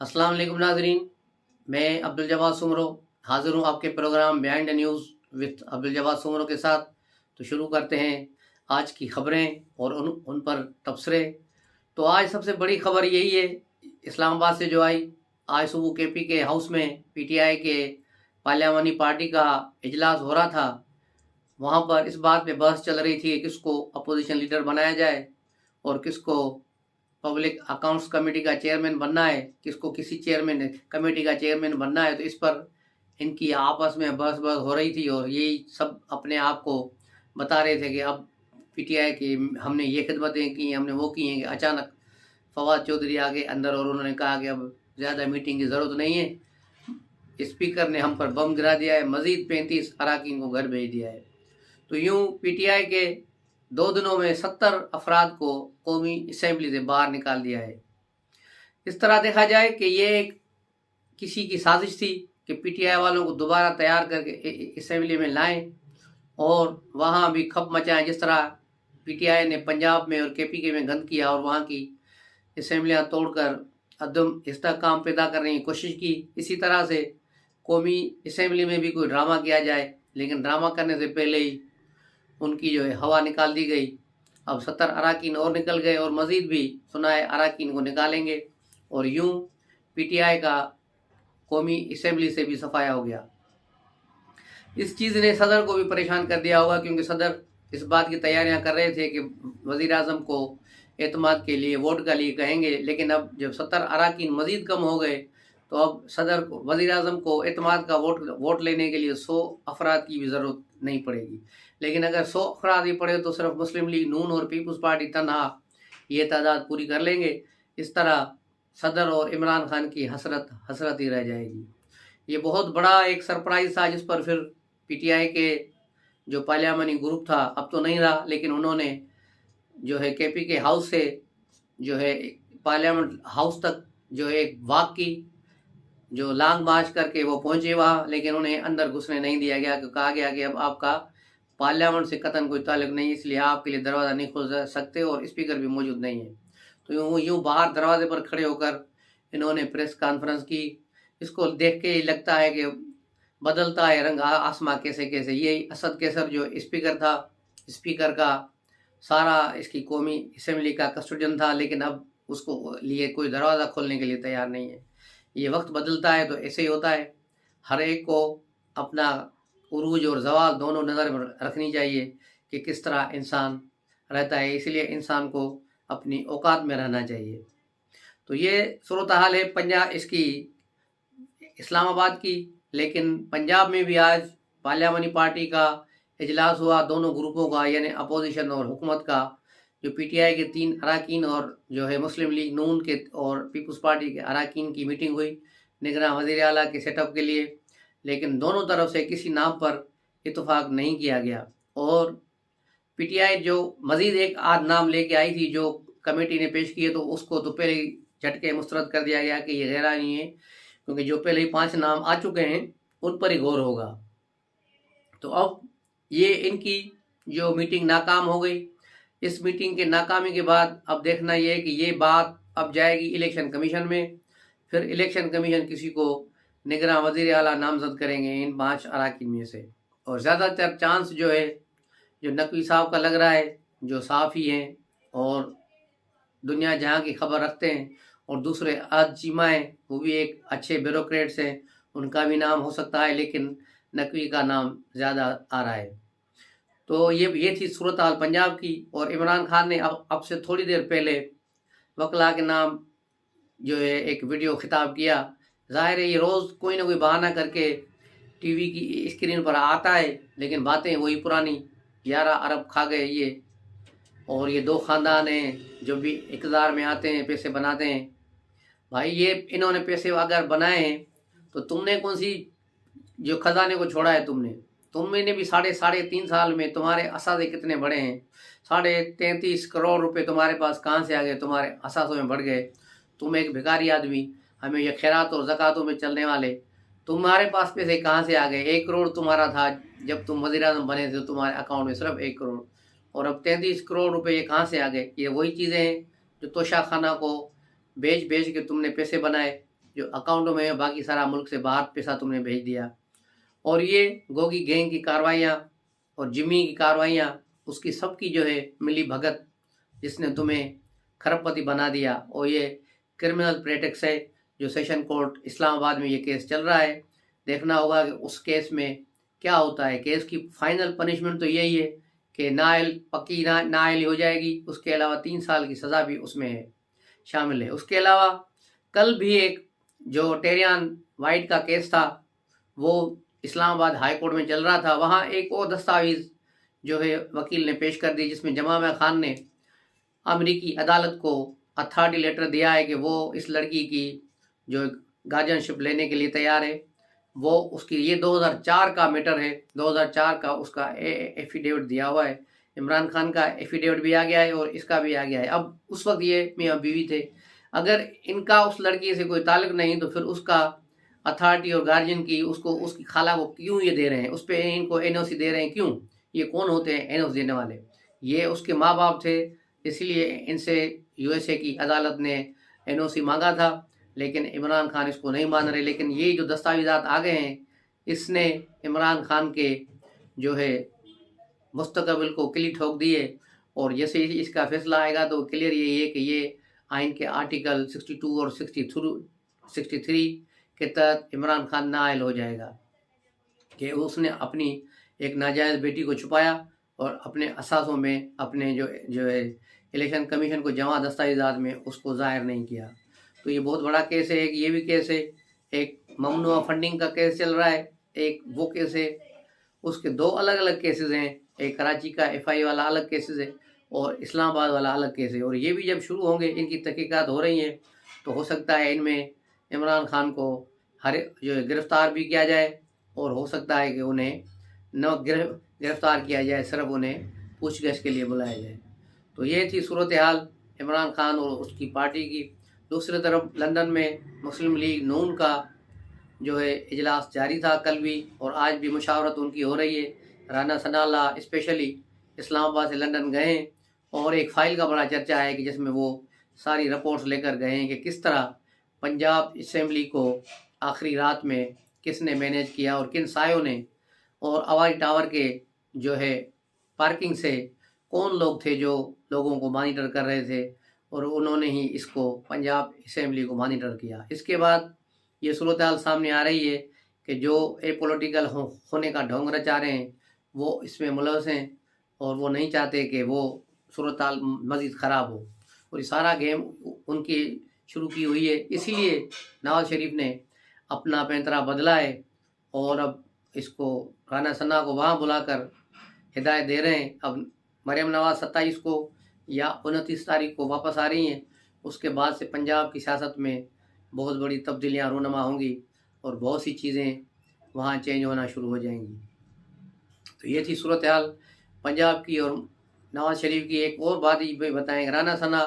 अस्सलाम वालेकुम नाजरीन। मैं अब्दुल जवाद सुमरो हाज़िर हूँ आपके programme Behind the News with Abdul Jawad Soomro के साथ। तो शुरू करते हैं आज की खबरें और उन पर तबसरे। तो आज सबसे बड़ी खबर यही है, इस्लामाबाद से जो आई। आज सुबह केपी के हाउस में पीटीआई के पार्लियामानी पार्टी का इजलास हो रहा था। वहाँ पर इस बात पे बहस चल रही थी कि किसको अपोजिशन लीडर बनाया जाए और किसको पब्लिक अकाउंट्स कमेटी का चेयरमैन बनना है, किसको किसी चेयरमैन कमेटी का चेयरमैन बनना है। तो इस पर इनकी आपस में बहस बहस हो रही थी और यही सब अपने आप को बता रहे थे कि अब पीटीआई की हमने ये खिदमतें की, हमने वो की हैं। कि अचानक फवाद चौधरी आ गए अंदर और उन्होंने कहा कि अब ज़्यादा मीटिंग की ज़रूरत नहीं है, स्पीकर ने हम पर बम गिरा दिया है, मज़ीद 35 अरकान को घर भेज दिया है। तो यूं पीटीआई के 2 दिनों में 70 अफराद को कौमी असेंबली से बाहर निकाल दिया है। इस तरह देखा जाए कि ये एक किसी की साजिश थी कि पीटीआई वालों को दोबारा तैयार करके असेंबली में लाएं और वहाँ भी खप मचाएं, जिस तरह पीटीआई ने पंजाब में और केपी में गंद किया और वहाँ की असेंबलियाँ तोड़कर अदम इस्तेहकाम पैदा करने की कोशिश की। इसी तरह से कौमी असेंबली में भी कोई ड्रामा किया जाए, लेकिन ड्रामा करने से पहले ही उनकी जो है हवा निकाल दी गई। अब 70 अरकान और निकल गए और मज़ीद भी सुनाए अरकान को निकालेंगे और यूं पीटीआई का कौमी असेंबली से भी सफाया हो गया। इस चीज़ ने सदर को भी परेशान कर दिया होगा, क्योंकि सदर इस बात की तैयारियां कर रहे थे कि वज़ीर आज़म को एतमाद के लिए वोट के लिए कहेंगे। लेकिन अब जब 70 अरकान मज़ीद कम हो गए तो अब सदर को वज़ीर आज़म को एतमाद का वोट लेने के लिए 100 अफराद की भी ज़रूरत नहीं पड़ेगी। लेकिन अगर 100 अफराद ही पड़े तो सिर्फ मुस्लिम लीग नून और पीपल्स पार्टी तनहा ये तादाद पूरी कर लेंगे। इस तरह सदर और इमरान खान की हसरत ही रह जाएगी। ये बहुत बड़ा एक सरप्राइज था, जिस पर फिर पीटीआई के जो पार्लियामानी ग्रुप था, अब तो नहीं रहा, लेकिन उन्होंने जो है केपी के हाउस से जो है पार्लियामेंट हाउस तक जो है एक वॉक की, जो लॉन्ग मार्च करके वो पहुंचे वहाँ। लेकिन उन्हें अंदर घुसने नहीं दिया गया, क्योंकि कहा गया कि अब आपका पार्लियामेंट से कतन कोई ताल्लुक नहीं, इसलिए आपके लिए दरवाज़ा नहीं खोल सकते और स्पीकर भी मौजूद नहीं है। तो यूँ बाहर दरवाजे पर खड़े होकर इन्होंने प्रेस कॉन्फ्रेंस की। इसको देख के लगता है कि बदलता है रंग आसमां कैसे कैसे। ये असद कैसर जो स्पीकर था, स्पीकर का सारा इसकी कौमी असेंबली का कस्टोडियन था, लेकिन अब उसको लिए कोई दरवाज़ा खोलने के लिए तैयार नहीं है। ये वक्त बदलता है तो ऐसे ही होता है। हर एक को अपना उरूज और जवाल दोनों नज़र में रखनी चाहिए कि किस तरह इंसान रहता है, इसलिए इंसान को अपनी औकात में रहना चाहिए। तो ये सूरत हाल है पंजाब इसकी इस्लामाबाद की। लेकिन पंजाब में भी आज पार्लियामानी पार्टी का इजलास हुआ, दोनों ग्रुपों का, यानी अपोजिशन और हुकूमत का। जो पीटीआई के 3 अरकान और जो है मुस्लिम लीग नून के और पीपल्स पार्टी के अरकान की मीटिंग हुई निगरान वज़ीर आला के सेटअप के लिए। लेकिन दोनों तरफ से किसी नाम पर इत्तेफाक नहीं किया गया और पीटीआई जो मज़ीद एक आध नाम लेके आई थी जो कमेटी ने पेश किए, तो उसको तो पहले ही झटके मुस्तरद कर दिया गया कि ये गैरानी है, क्योंकि जो पहले ही 5 नाम आ चुके हैं उन पर ही गौर होगा। तो अब ये इनकी जो मीटिंग नाकाम हो गई। इस मीटिंग के नाकामी के बाद अब देखना ये है कि ये बात अब जाएगी इलेक्शन कमीशन में। फिर इलेक्शन कमीशन किसी को निगरान वज़ीर आला नामजद करेंगे इन 5 अरकान में से। और ज़्यादातर चांस जो है जो नकवी साहब का लग रहा है, जो साफ़ी हैं और दुनिया जहाँ की खबर रखते हैं, और दूसरे आज चीमा हैं, वो भी एक अच्छे ब्यूरोक्रेट्स हैं, उनका भी नाम हो सकता है, लेकिन नकवी का नाम ज़्यादा आ रहा है। तो ये थी सूरत हाल पंजाब की। और इमरान खान ने अब से थोड़ी देर पहले वकला के नाम जो है एक वीडियो खिताब किया। ज़ाहिर है ये रोज़ कोई ना कोई बहाना करके टीवी की स्क्रीन पर आता है, लेकिन बातें वही पुरानी। 11 अरब खा गए ये, और ये 2 ख़ानदान हैं जो भी इक़्तिदार में आते हैं पैसे बनाते हैं। भाई ये इन्होंने पैसे अगर बनाए हैं तो तुमने कौन सी जो खजाने को छोड़ा है तुमने भी साढ़े 3.5 साल में तुम्हारे असादे कितने बढ़े हैं। 33.5 करोड़ रुपए तुम्हारे पास कहाँ से आ गए, तुम्हारे असासों में बढ़ गए। तुम एक भिखारी आदमी, हमें ये खैरात और ज़कातों में चलने वाले, तुम्हारे पास पैसे कहाँ से आ गए। 1 करोड़ तुम्हारा था जब तुम वज़ीर आज़म बने थे, तुम्हारे अकाउंट में सिर्फ 1 करोड़, और अब 33 करोड़ रुपए ये कहाँ से आ गए। ये वही चीज़ें हैं जो तोशा खाना को बेच के तुमने पैसे बनाए। जो अकाउंटों में है, बाकी सारा मुल्क से बाहर पैसा तुमने भेज दिया। और ये गोगी गैंग की कार्रवाइयाँ और जिम्मी की कार्रवाइयाँ, उसकी सबकी जो है मिली भगत जिसने तुम्हें खरबपति बना दिया, और ये क्रिमिनल प्रेटेक्स है जो सेशन कोर्ट इस्लामाबाद में ये केस चल रहा है। देखना होगा कि उस केस में क्या होता है। केस की फाइनल पनिशमेंट तो यही है कि नाअहल पक्की नाअहली हो जाएगी, उसके अलावा 3 साल की सज़ा भी उसमें है शामिल है। उसके अलावा कल भी एक जो टेरियान वाइट का केस था वो इस्लामाबाद हाई कोर्ट में चल रहा था। वहाँ एक और दस्तावेज़ जो है वकील ने पेश कर दी, जिसमें जमामा खान ने अमेरिकी अदालत को अथॉरिटी लेटर दिया है कि वो इस लड़की की जो गार्जियनशिप लेने के लिए तैयार है। वो उसकी ये 2004 का मैटर है, 2004 का उसका एफिडेविट दिया हुआ है। इमरान खान का एफिडेविट भी आ गया है और इसका भी आ गया है। अब उस वक्त ये मियाँ बीवी थे, अगर इनका उस लड़की से कोई ताल्लुक नहीं तो फिर उसका अथॉरिटी और गार्जियन की उसको उसकी खाला को क्यों ये दे रहे हैं, उस पर इनको एनओसी दे रहे हैं क्यों? ये कौन होते हैं एनओसी देने वाले? ये उसके माँ बाप थे, इसलिए इनसे यूएसए की अदालत ने एनओसी मांगा था, लेकिन इमरान खान इसको नहीं मान रहे। लेकिन ये जो दस्तावेज़ात आ गए हैं, इसने इमरान खान के जो है मुस्तकबिल को किली ठोक दी है। और जैसे ही इसका फैसला आएगा तो क्लियर यही है कि ये आइन के आर्टिकल 62 और 63 के तहत इमरान खान नाअहल हो जाएगा कि उसने अपनी एक नाजायज़ बेटी को छुपाया और अपने असासों में अपने जो है इलेक्शन कमीशन को जमा दस्तावेज़ात में उसको ज़ाहिर नहीं किया। तो ये बहुत बड़ा केस है। एक ये भी केस है, एक ममनुआ फंडिंग का केस चल रहा है, एक वो केस है। उसके 2 अलग अलग केसेस हैं, एक कराची का एफआई वाला अलग केसेस है और इस्लामाबाद वाला अलग केस है। और ये भी जब शुरू होंगे, इनकी तहकीकात हो रही हैं, तो हो सकता है इनमें इमरान खान को जो गिरफ़्तार भी किया जाए, और हो सकता है कि उन्हें न गिरफ़्तार किया जाए, सिर्फ उन्हें पूछगछ के लिए बुलाया जाए। तो ये थी सूरत हाल इमरान खान और उसकी पार्टी की। दूसरी तरफ लंदन में मुस्लिम लीग नून का जो है इजलास जारी था कल भी, और आज भी मुशावरत उनकी हो रही है। राना सनाल्ला स्पेशली इस्लामाबाद से लंदन गए हैं, और एक फ़ाइल का बड़ा चर्चा है कि जिसमें वो सारी रिपोर्ट्स लेकर गए हैं कि किस तरह पंजाब असेंबली को आखिरी रात में किसने मैनेज किया और किन सायों ने, और अवारी टावर के जो है पार्किंग से कौन लोग थे जो लोगों को मॉनिटर कर रहे थे, और उन्होंने ही इसको पंजाब असेंबली को मॉनिटर किया। इसके बाद ये सूरत हाल सामने आ रही है कि जो एपॉलिटिकल होने का ढोंग रचा रहे हैं वो इसमें मुलव्वस हैं, और वो नहीं चाहते कि वो सूरत हाल मज़ीद ख़राब हो, और ये सारा गेम उनकी शुरू की हुई है। इसीलिए नवाज शरीफ ने अपना पैंतरा बदला है, और अब इसको राना सन्ना को वहाँ बुलाकर हिदायत दे रहे हैं। अब मरियम नवाज 27 को या 29 तारीख को वापस आ रही हैं। उसके बाद से पंजाब की सियासत में बहुत बड़ी तब्दीलियाँ रूनुमा होंगी, और बहुत सी चीज़ें वहाँ चेंज होना शुरू हो जाएंगी। तो ये थी सूरत हाल पंजाब की। और नवाज शरीफ की एक और बात ही बताएं, राना सना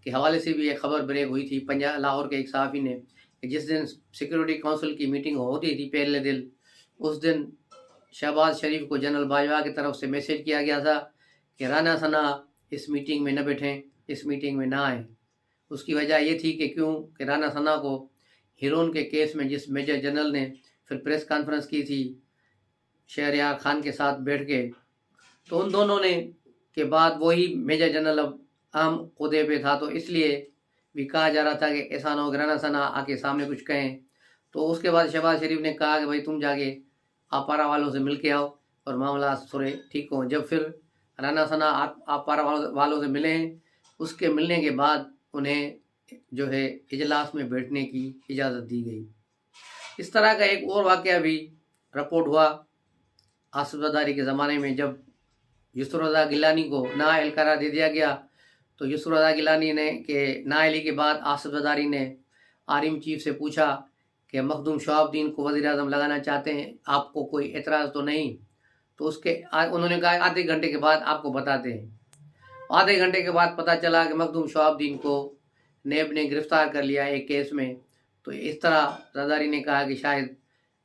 के हवाले से भी एक खबर ब्रेक हुई थी पंजाब लाहौर के एक सहाफ़ी ने, कि जिस दिन सिक्योरिटी काउंसिल की मीटिंग होती थी पहले दिन, उस दिन शहबाज शरीफ को जनरल बाजवा की तरफ से मैसेज किया गया था कि राना सना इस मीटिंग में न बैठें, इस मीटिंग में ना आएँ। उसकी वजह ये थी कि क्यों कि राना सना को हिरोन के केस में जिस मेजर जनरल ने फिर प्रेस कॉन्फ्रेंस की थी शहरयार खान के साथ बैठ के, तो उन दोनों ने के बाद वही मेजर जनरल अब आम ओहदे पे था, तो इसलिए भी कहा जा रहा था कि ऐसा ना हो राना सना आके सामने कुछ कहें। तो उसके बाद शहबाज शरीफ ने कहा कि भाई तुम जाके आपारा वालों से मिल के आओ और मामला थोड़े ठीक हो। जब फिर राना सना आपारा वालों से मिले हैं, उसके मिलने के बाद उन्हें जो है इजलास में बैठने की इजाज़त दी गई। इस तरह का एक और वाक़या भी रिपोर्ट हुआ आसिफ ज़रदारी के ज़माने में, जब यूसुफ रज़ा गिलानी को नाअहल करार दे दिया गया। तो यूसुफ रज़ा गिलानी ने के नाअहली के बाद आसिफ ज़रदारी ने आर्मी चीफ से पूछा कि मखदूम शहाबुद्दीन को वज़ीर-ए-आज़म लगाना चाहते हैं, आपको कोई एतराज़ तो नहीं? तो उन्होंने कहा आधे घंटे के बाद आपको बताते हैं। आधे घंटे के बाद पता चला कि मखदूम शहाबुद्दीन को नेब ने गिरफ़्तार कर लिया एक केस में। तो इस तरह ज़रदारी ने कहा कि शायद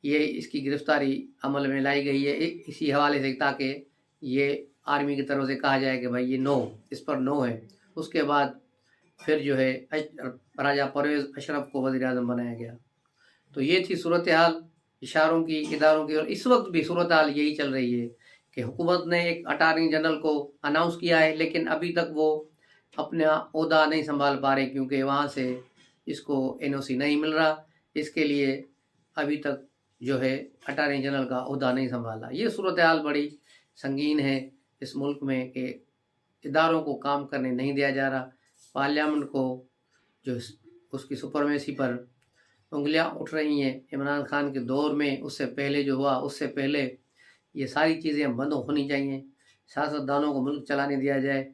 ये इसकी गिरफ़्तारी अमल में लाई गई है इसी हवाले से, ताकि ये आर्मी की तरफ से कहा जाए कि भाई ये नो, इस पर नो है। उसके बाद फिर जो है राजा परवेज़ अशरफ को वज़ीर आज़म बनाया गया। तो ये थी सूरत हाल इशारों की, इदारों की, और इस वक्त भी सूरत हाल यही चल रही है कि हुकूमत ने एक अटॉर्नी जनरल को अनाउंस किया है, लेकिन अभी तक वो अपना ओहदा नहीं संभाल पा रहे, क्योंकि वहाँ से इसको एनओसी नहीं मिल रहा। इसके लिए अभी तक जो है अटॉर्नी जनरल का ओहदा नहीं संभाला। ये सूरत हाल बड़ी संगीन है इस मुल्क में कि इदारों को काम करने नहीं दिया जा रहा। पार्लियामेंट को जो उसकी सुपरमेसी पर उंगलियां उठ रही हैं इमरान खान के दौर में, उससे पहले जो हुआ उससे पहले ये सारी चीज़ें बंद होनी चाहिए। सियासतदानों को मुल्क चलाने दिया जाए।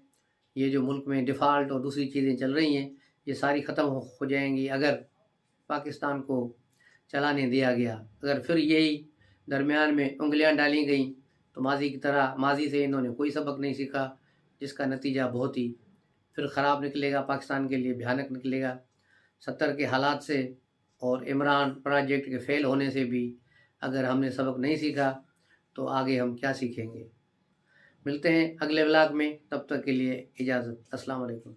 ये जो मुल्क में डिफ़ाल्ट और दूसरी चीज़ें चल रही हैं ये सारी ख़त्म हो जाएंगी अगर पाकिस्तान को चलाने दिया गया। अगर फिर यही दरमियान में उंगलियां डाली गई तो माजी की तरह, माजी से इन्होंने कोई सबक नहीं सीखा, जिसका नतीजा बहुत ही फिर ख़राब निकलेगा, पाकिस्तान के लिए भयानक निकलेगा। 70 के हालात से और इमरान प्रोजेक्ट के फ़ेल होने से भी अगर हमने सबक नहीं सीखा तो आगे हम क्या सीखेंगे। मिलते हैं अगले व्लॉग में, तब तक के लिए इजाज़त। अस्सलाम वालेकुम।